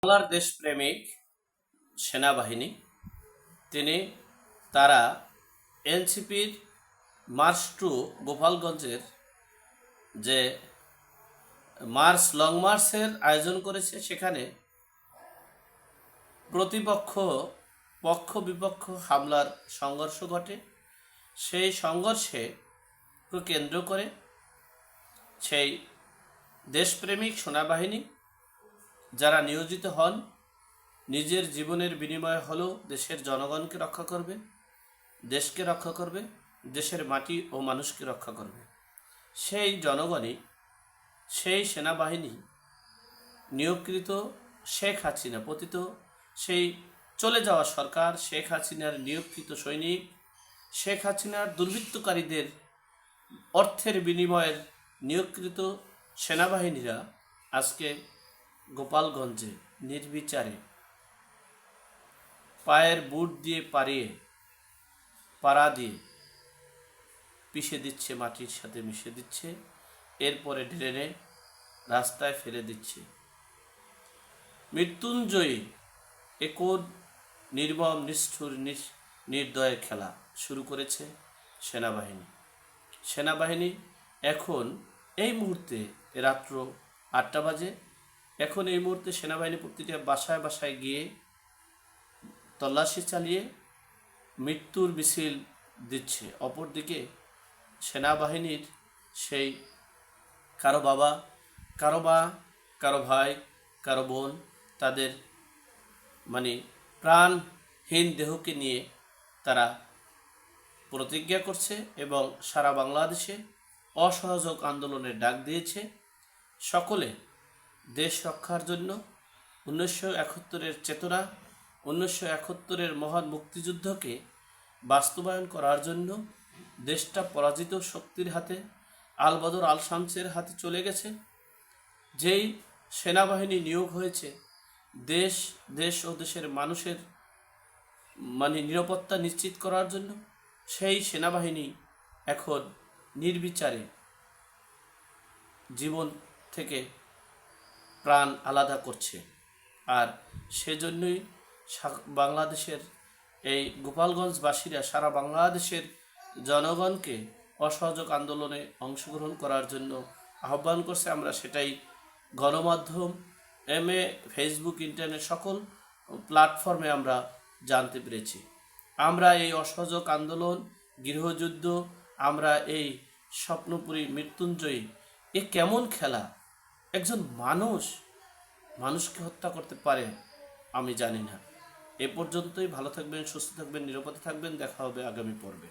বাংলার দেশপ্রেমিক সেনাবাহিনী তারা এনসিপির মার্চ টু গোপালগঞ্জের যে লং মার্চের আয়োজন করেছে। সেখানে প্রতিপক্ষ পক্ষ বিপক্ষ হামলার সংঘর্ষ ঘটে। সেই সংঘর্ষে কেন্দ্র করে সেই দেশপ্রেমিক সেনাবাহিনী যারা নিয়োজিত হন, নিজের জীবনের বিনিময়ে হলেও দেশের জনগণকে রক্ষা করবে, দেশকে রক্ষা করবে, দেশের মাটি ও মানুষকে রক্ষা করবে। সেই জনগণই, সেই সেনাবাহিনী নিয়োগকৃত শেখ হাসিনা পতিত সেই চলে যাওয়া সরকার, শেখ হাসিনার নিয়োগকৃত সৈনিক, শেখ হাসিনার দুর্বৃত্তকারীদের অর্থের বিনিময়ের নিয়োগকৃত সেনাবাহিনীরা আজকে গোপালগঞ্জে নির্বিচারে পায়ের বুট দিয়ে পাড়া দিয়ে পিষে দিচ্ছে, মাটির সাথে মিশে দিচ্ছে, এরপরে ড্রেনে রাস্তায় ফেলে দিচ্ছে। মৃত্যুঞ্জয়ী একোদ নির্মম নিষ্ঠুর নির্দয়ের খেলা শুরু করেছে সেনাবাহিনী। এখন এই মুহূর্তে রাত্র 8টা বাজে। এখন এই মুহূর্তে সেনাবাহিনী প্রতিটা বাসায় বাসায় গিয়ে তল্লাশি চালিয়ে মৃত্যুর মিছিল দিচ্ছে। অপরদিকে সেনাবাহিনীর সেই কারো বাবা, কারো মা, কারো ভাই, কারো বোন, তাদের প্রাণহীন দেহকে নিয়ে তারা প্রতিজ্ঞা করছে এবং সারা বাংলাদেশে অসহযোগ আন্দোলনের ডাক দিয়েছে। সকলে দেশ রক্ষার জন্য 1971-এর চেতনা, 1971-এর মহান মুক্তিযুদ্ধকে বাস্তবায়ন করার জন্য দেশটা পরাজিত শক্তির হাতে, আলবদর আল শামসের হাতে চলে গেছে। যেই সেনাবাহিনী নিয়োগ হয়েছে দেশ ও দেশের মানুষের নিরাপত্তা নিশ্চিত করার জন্য, সেই সেনাবাহিনী এখন নির্বিচারে জীবন থেকে প্রাণ আলাদা করছে। আর সেজন্যই বাংলাদেশের এই গোপালগঞ্জবাসীরা সারা বাংলাদেশের জনগণকে অসহযোগ আন্দোলনে অংশগ্রহণ করার জন্য আহ্বান করছে। আমরা সেটাই গণমাধ্যম, ফেসবুক, ইন্টারনেট সকল প্ল্যাটফর্মে আমরা জানতে পেরেছি। আমরা এই অসহযোগ আন্দোলন, গৃহযুদ্ধ, আমরা এই স্বপ্নপুরী মৃত্যুঞ্জয়ী, এ কেমন খেলা? একজন মানুষকে হত্যা করতে পারে? আমি জানি না। এ পর্যন্তই। ভালো থাকবেন, সুস্থ থাকবেন, নিরাপদে থাকবেন। দেখা হবে আগামী পর্বে।